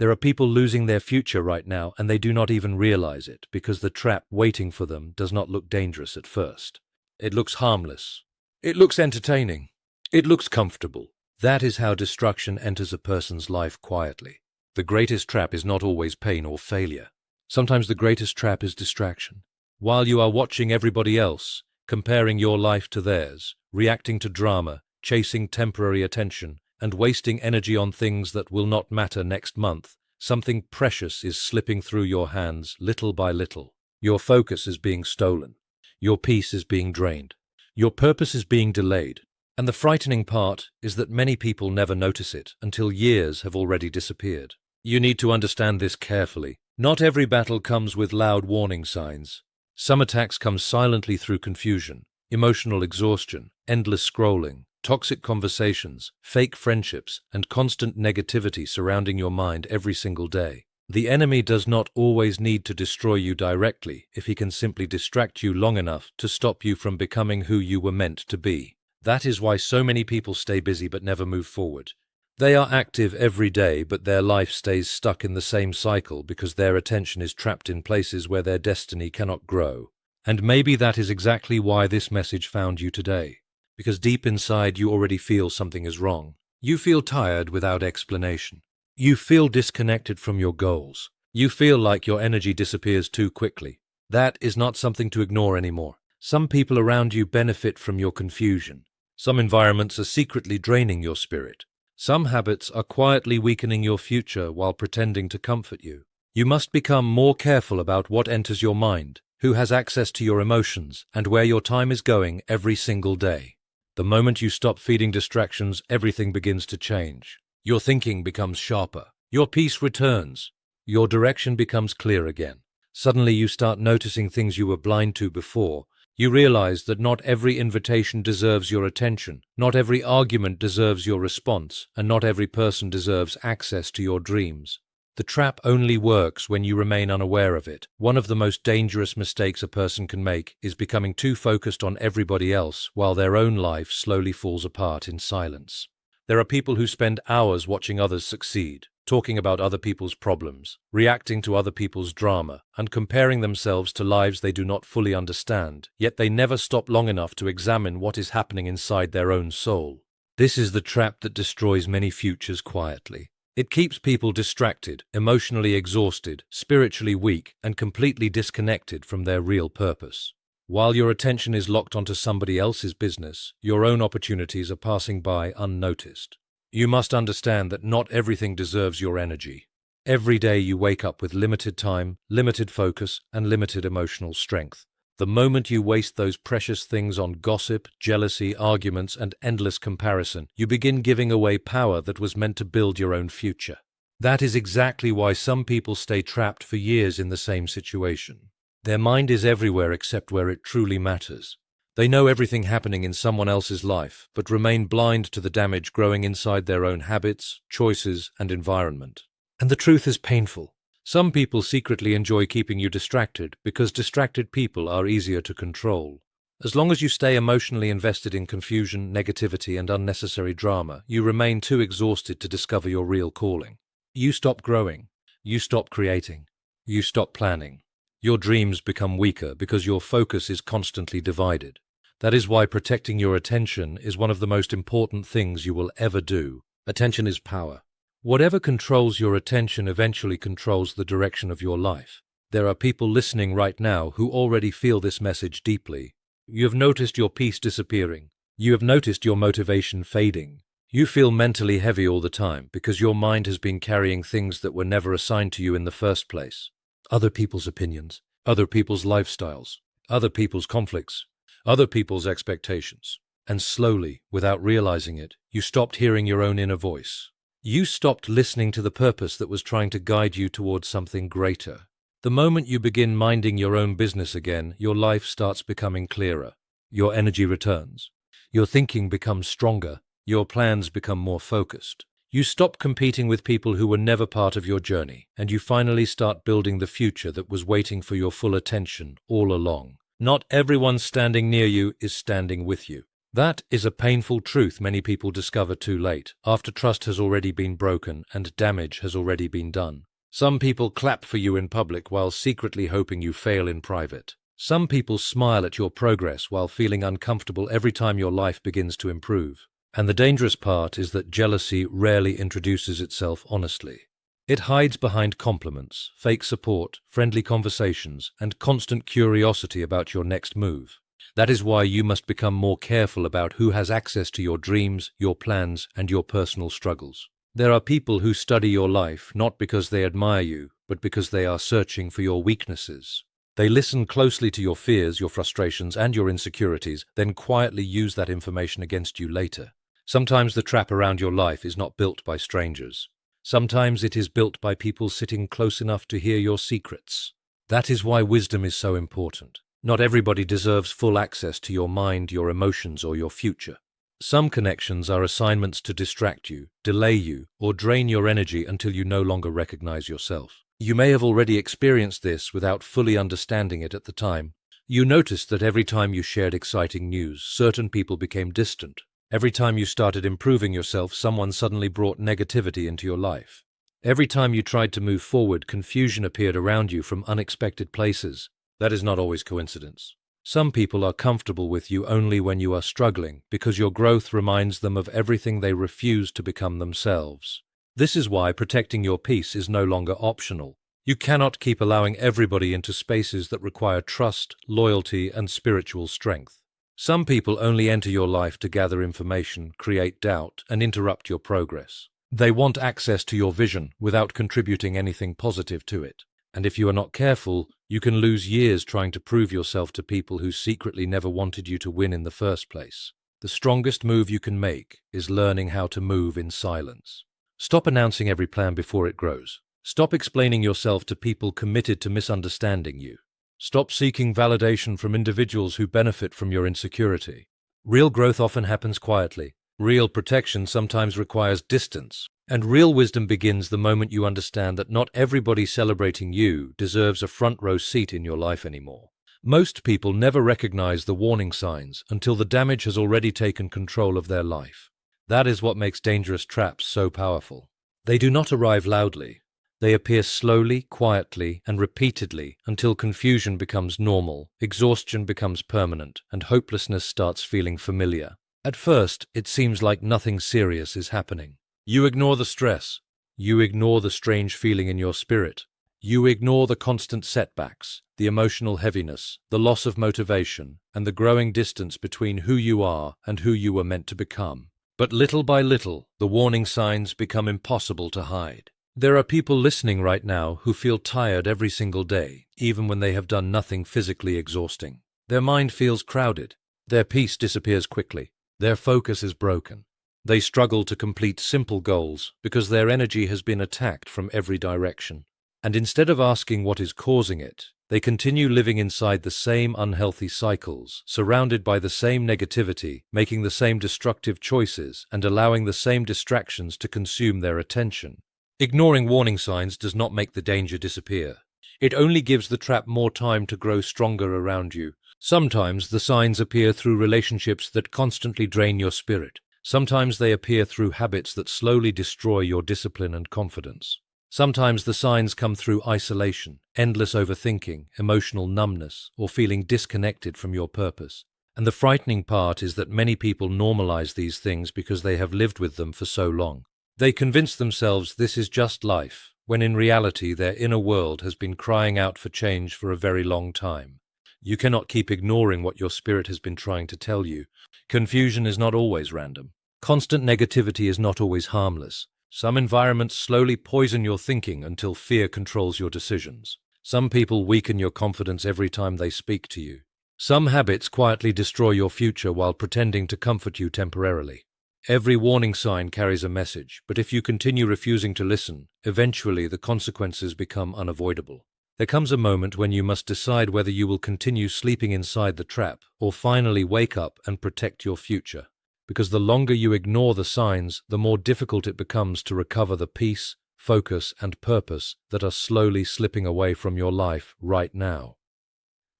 There are people losing their future right now and they do not even realize it because the trap waiting for them does not look dangerous at first. It looks harmless. It looks entertaining. It looks comfortable. That is how destruction enters a person's life quietly. The greatest trap is not always pain or failure. Sometimes the greatest trap is distraction. While you are watching everybody else, comparing your life to theirs, reacting to drama, chasing temporary attention, and wasting energy on things that will not matter next month, something precious is slipping through your hands little by little. Your focus is being stolen. Your peace is being drained. Your purpose is being delayed. And the frightening part is that many people never notice it until years have already disappeared. You need to understand this carefully. Not every battle comes with loud warning signs. Some attacks come silently through confusion, emotional exhaustion, endless scrolling, toxic conversations, fake friendships, and constant negativity surrounding your mind every single day. The enemy does not always need to destroy you directly if he can simply distract you long enough to stop you from becoming who you were meant to be. That is why so many people stay busy but never move forward. They are active every day, but their life stays stuck in the same cycle because their attention is trapped in places where their destiny cannot grow. And maybe that is exactly why this message found you today. Because deep inside you already feel something is wrong. You feel tired without explanation. You feel disconnected from your goals. You feel like your energy disappears too quickly. That is not something to ignore anymore. Some people around you benefit from your confusion. Some environments are secretly draining your spirit. Some habits are quietly weakening your future while pretending to comfort you. You must become more careful about what enters your mind, who has access to your emotions, and where your time is going every single day. The moment you stop feeding distractions, everything begins to change. Your thinking becomes sharper. Your peace returns. Your direction becomes clear again. Suddenly you start noticing things you were blind to before. You realize that not every invitation deserves your attention, not every argument deserves your response, and not every person deserves access to your dreams. The trap only works when you remain unaware of it. One of the most dangerous mistakes a person can make is becoming too focused on everybody else while their own life slowly falls apart in silence. There are people who spend hours watching others succeed, talking about other people's problems, reacting to other people's drama, and comparing themselves to lives they do not fully understand, yet they never stop long enough to examine what is happening inside their own soul. This is the trap that destroys many futures quietly. It keeps people distracted, emotionally exhausted, spiritually weak, and completely disconnected from their real purpose. While your attention is locked onto somebody else's business, your own opportunities are passing by unnoticed. You must understand that not everything deserves your energy. Every day you wake up with limited time, limited focus, and limited emotional strength. The moment you waste those precious things on gossip, jealousy, arguments, and endless comparison, you begin giving away power that was meant to build your own future. That is exactly why some people stay trapped for years in the same situation. Their mind is everywhere except where it truly matters. They know everything happening in someone else's life, but remain blind to the damage growing inside their own habits, choices, and environment. And the truth is painful. Some people secretly enjoy keeping you distracted because distracted people are easier to control. As long as you stay emotionally invested in confusion, negativity, and unnecessary drama, you remain too exhausted to discover your real calling. You stop growing. You stop creating. You stop planning. Your dreams become weaker because your focus is constantly divided. That is why protecting your attention is one of the most important things you will ever do. Attention is power. Whatever controls your attention eventually controls the direction of your life. There are people listening right now who already feel this message deeply. You have noticed your peace disappearing. You have noticed your motivation fading. You feel mentally heavy all the time because your mind has been carrying things that were never assigned to you in the first place. Other people's opinions, other people's lifestyles, other people's conflicts, other people's expectations. And slowly, without realizing it, you stopped hearing your own inner voice. You stopped listening to the purpose that was trying to guide you towards something greater. The moment you begin minding your own business again, your life starts becoming clearer. Your energy returns. Your thinking becomes stronger. Your plans become more focused. You stop competing with people who were never part of your journey, and you finally start building the future that was waiting for your full attention all along. Not everyone standing near you is standing with you. That is a painful truth many people discover too late, after trust has already been broken and damage has already been done. Some people clap for you in public while secretly hoping you fail in private. Some people smile at your progress while feeling uncomfortable every time your life begins to improve. And the dangerous part is that jealousy rarely introduces itself honestly. It hides behind compliments, fake support, friendly conversations, and constant curiosity about your next move. That is why you must become more careful about who has access to your dreams, your plans, and your personal struggles. There are people who study your life not because they admire you, but because they are searching for your weaknesses. They listen closely to your fears, your frustrations, and your insecurities, then quietly use that information against you later. Sometimes the trap around your life is not built by strangers. Sometimes it is built by people sitting close enough to hear your secrets. That is why wisdom is so important. Not everybody deserves full access to your mind, your emotions, or your future. Some connections are assignments to distract you, delay you, or drain your energy until you no longer recognize yourself. You may have already experienced this without fully understanding it at the time. You noticed that every time you shared exciting news, certain people became distant. Every time you started improving yourself, someone suddenly brought negativity into your life. Every time you tried to move forward, confusion appeared around you from unexpected places. That is not always coincidence. Some people are comfortable with you only when you are struggling, because your growth reminds them of everything they refuse to become themselves. This is why protecting your peace is no longer optional. You cannot keep allowing everybody into spaces that require trust, loyalty, and spiritual strength. Some people only enter your life to gather information, create doubt, and interrupt your progress. They want access to your vision without contributing anything positive to it. And if you are not careful, you can lose years trying to prove yourself to people who secretly never wanted you to win in the first place. The strongest move you can make is learning how to move in silence. Stop announcing every plan before it grows. Stop explaining yourself to people committed to misunderstanding you. Stop seeking validation from individuals who benefit from your insecurity. Real growth often happens quietly. Real protection sometimes requires distance. And real wisdom begins the moment you understand that not everybody celebrating you deserves a front row seat in your life anymore. Most people never recognize the warning signs until the damage has already taken control of their life. That is what makes dangerous traps so powerful. They do not arrive loudly. They appear slowly, quietly, and repeatedly until confusion becomes normal, exhaustion becomes permanent, and hopelessness starts feeling familiar. At first, it seems like nothing serious is happening. You ignore the stress. You ignore the strange feeling in your spirit. You ignore the constant setbacks, the emotional heaviness, the loss of motivation, and the growing distance between who you are and who you were meant to become. But little by little, the warning signs become impossible to hide. There are people listening right now who feel tired every single day, even when they have done nothing physically exhausting. Their mind feels crowded. Their peace disappears quickly. Their focus is broken. They struggle to complete simple goals because their energy has been attacked from every direction. And instead of asking what is causing it, they continue living inside the same unhealthy cycles, surrounded by the same negativity, making the same destructive choices, and allowing the same distractions to consume their attention. Ignoring warning signs does not make the danger disappear. It only gives the trap more time to grow stronger around you. Sometimes the signs appear through relationships that constantly drain your spirit. Sometimes they appear through habits that slowly destroy your discipline and confidence. Sometimes the signs come through isolation, endless overthinking, emotional numbness, or feeling disconnected from your purpose. And the frightening part is that many people normalize these things because they have lived with them for so long. They convince themselves this is just life, when in reality their inner world has been crying out for change for a very long time. You cannot keep ignoring what your spirit has been trying to tell you. Confusion is not always random. Constant negativity is not always harmless. Some environments slowly poison your thinking until fear controls your decisions. Some people weaken your confidence every time they speak to you. Some habits quietly destroy your future while pretending to comfort you temporarily. Every warning sign carries a message, but if you continue refusing to listen, eventually the consequences become unavoidable. There comes a moment when you must decide whether you will continue sleeping inside the trap or finally wake up and protect your future. Because the longer you ignore the signs, the more difficult it becomes to recover the peace, focus, and purpose that are slowly slipping away from your life right now.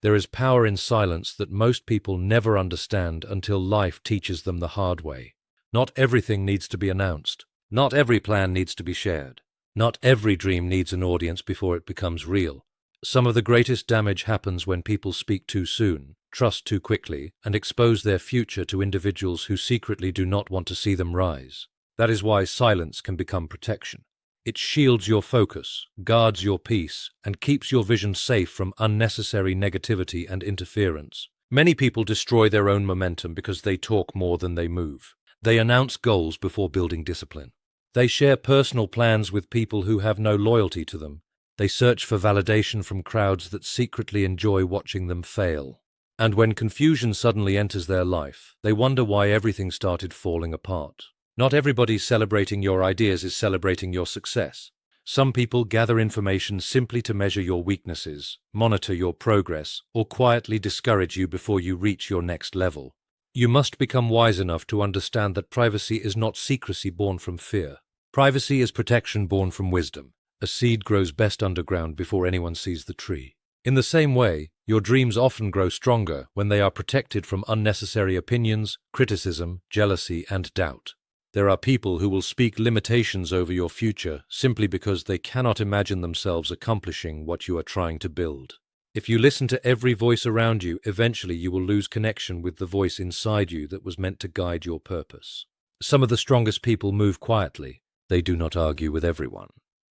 There is power in silence that most people never understand until life teaches them the hard way. Not everything needs to be announced. Not every plan needs to be shared. Not every dream needs an audience before it becomes real. Some of the greatest damage happens when people speak too soon, trust too quickly, and expose their future to individuals who secretly do not want to see them rise. That is why silence can become protection. It shields your focus, guards your peace, and keeps your vision safe from unnecessary negativity and interference. Many people destroy their own momentum because they talk more than they move. They announce goals before building discipline. They share personal plans with people who have no loyalty to them. They search for validation from crowds that secretly enjoy watching them fail. And when confusion suddenly enters their life, they wonder why everything started falling apart. Not everybody celebrating your ideas is celebrating your success. Some people gather information simply to measure your weaknesses, monitor your progress, or quietly discourage you before you reach your next level. You must become wise enough to understand that privacy is not secrecy born from fear. Privacy is protection born from wisdom. A seed grows best underground before anyone sees the tree. In the same way, your dreams often grow stronger when they are protected from unnecessary opinions, criticism, jealousy, and doubt. There are people who will speak limitations over your future simply because they cannot imagine themselves accomplishing what you are trying to build. If you listen to every voice around you, eventually you will lose connection with the voice inside you that was meant to guide your purpose. Some of the strongest people move quietly. They do not argue with everyone.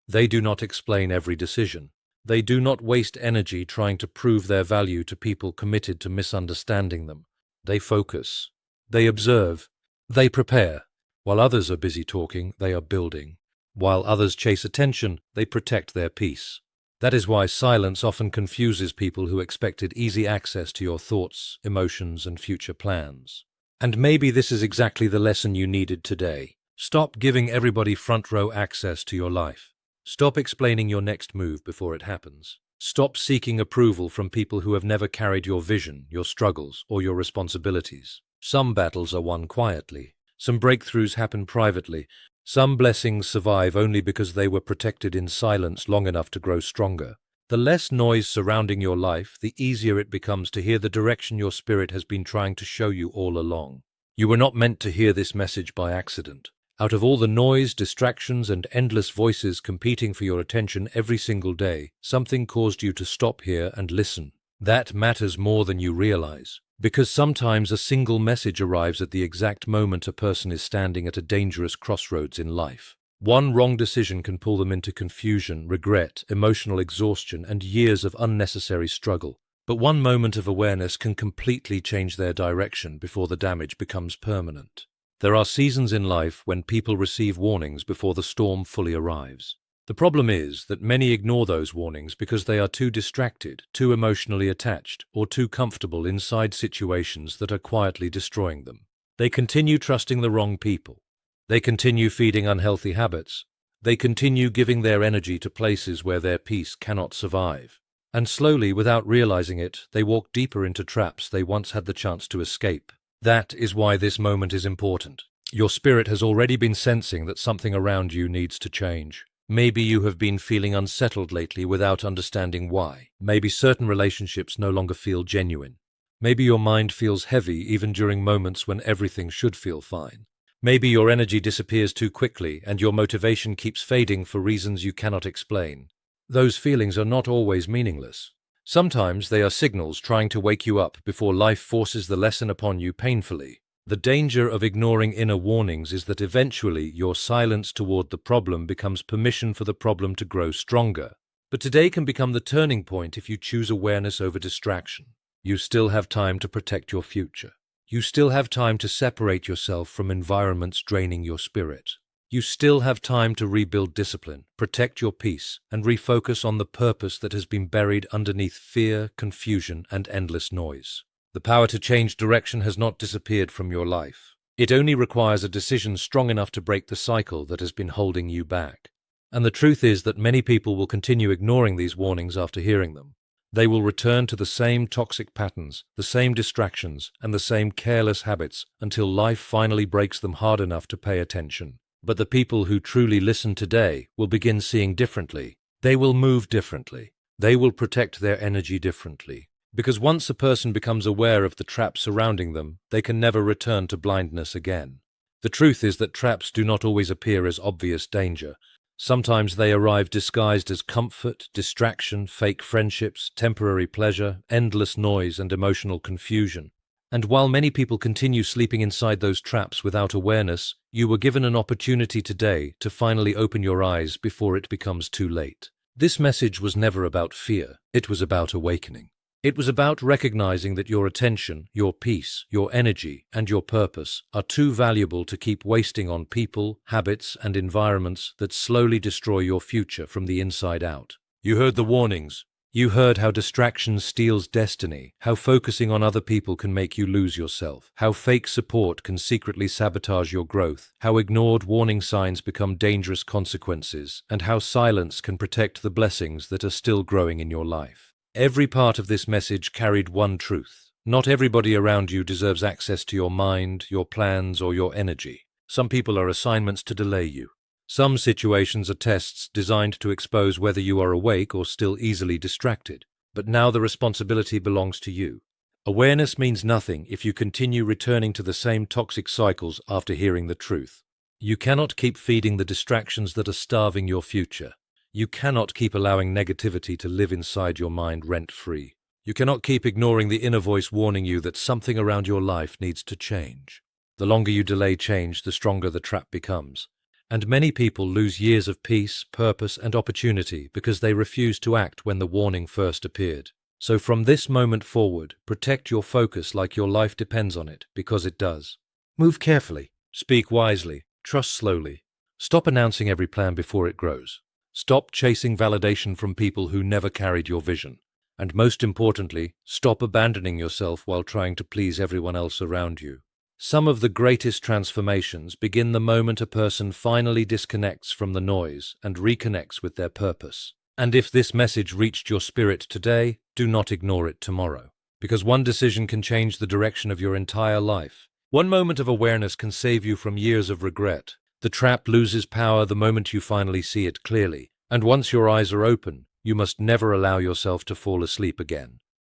They do not explain every decision. They do not waste energy trying to prove their value to people committed to misunderstanding them. They focus. They observe. They prepare. While others are busy talking, they are building. While others chase attention, they protect their peace. That is why silence often confuses people who expected easy access to your thoughts, emotions, and future plans. And maybe this is exactly the lesson you needed today. Stop giving everybody front row access to your life. Stop explaining your next move before it happens. Stop seeking approval from people who have never carried your vision, your struggles, or your responsibilities. Some battles are won quietly. Some breakthroughs happen privately. Some blessings survive only because they were protected in silence long enough to grow stronger. The less noise surrounding your life, the easier it becomes to hear the direction your spirit has been trying to show you all along. You were not meant to hear this message by accident. Out of all the noise, distractions, and endless voices competing for your attention every single day, something caused you to stop here and listen. That matters more than you realize. Because sometimes a single message arrives at the exact moment a person is standing at a dangerous crossroads in life. One wrong decision can pull them into confusion, regret, emotional exhaustion, and years of unnecessary struggle. But one moment of awareness can completely change their direction before the damage becomes permanent. There are seasons in life when people receive warnings before the storm fully arrives. The problem is that many ignore those warnings because they are too distracted, too emotionally attached, or too comfortable inside situations that are quietly destroying them. They continue trusting the wrong people. They continue feeding unhealthy habits. They continue giving their energy to places where their peace cannot survive. And slowly, without realizing it, they walk deeper into traps they once had the chance to escape. That is why this moment is important. Your spirit has already been sensing that something around you needs to change. Maybe you have been feeling unsettled lately without understanding why. Maybe certain relationships no longer feel genuine. Maybe your mind feels heavy even during moments when everything should feel fine. Maybe your energy disappears too quickly and your motivation keeps fading for reasons you cannot explain. Those feelings are not always meaningless. Sometimes they are signals trying to wake you up before life forces the lesson upon you painfully. The danger of ignoring inner warnings is that eventually your silence toward the problem becomes permission for the problem to grow stronger. But today can become the turning point if you choose awareness over distraction. You still have time to protect your future. You still have time to separate yourself from environments draining your spirit. You still have time to rebuild discipline, protect your peace, and refocus on the purpose that has been buried underneath fear, confusion, and endless noise. The power to change direction has not disappeared from your life. It only requires a decision strong enough to break the cycle that has been holding you back. And the truth is that many people will continue ignoring these warnings after hearing them. They will return to the same toxic patterns, the same distractions, and the same careless habits until life finally breaks them hard enough to pay attention. But the people who truly listen today will begin seeing differently. They will move differently. They will protect their energy differently. Because once a person becomes aware of the trap surrounding them, they can never return to blindness again. The truth is that traps do not always appear as obvious danger. Sometimes they arrive disguised as comfort, distraction, fake friendships, temporary pleasure, endless noise, and emotional confusion. And while many people continue sleeping inside those traps without awareness, you were given an opportunity today to finally open your eyes before it becomes too late. This message was never about fear, it was about awakening. It was about recognizing that your attention, your peace, your energy, and your purpose are too valuable to keep wasting on people, habits, and environments that slowly destroy your future from the inside out. You heard the warnings. You heard how distraction steals destiny, how focusing on other people can make you lose yourself, how fake support can secretly sabotage your growth, how ignored warning signs become dangerous consequences, and how silence can protect the blessings that are still growing in your life. Every part of this message carried one truth. Not everybody around you deserves access to your mind, your plans, or your energy. Some people are assignments to delay you. Some situations are tests designed to expose whether you are awake or still easily distracted. But now the responsibility belongs to you. Awareness means nothing if you continue returning to the same toxic cycles after hearing the truth. You cannot keep feeding the distractions that are starving your future. You cannot keep allowing negativity to live inside your mind rent-free. You cannot keep ignoring the inner voice warning you that something around your life needs to change. The longer you delay change, the stronger the trap becomes. And many people lose years of peace, purpose, and opportunity because they refuse to act when the warning first appeared. So from this moment forward, protect your focus like your life depends on it, because it does. Move carefully. Speak wisely. Trust slowly. Stop announcing every plan before it grows. Stop chasing validation from people who never carried your vision. And most importantly, stop abandoning yourself while trying to please everyone else around you. Some of the greatest transformations begin the moment a person finally disconnects from the noise and reconnects with their purpose. And if this message reached your spirit today, do not ignore it tomorrow. Because one decision can change the direction of your entire life. One moment of awareness can save you from years of regret. The trap loses power the moment you finally see it clearly. And once your eyes are open, you must never allow yourself to fall asleep again.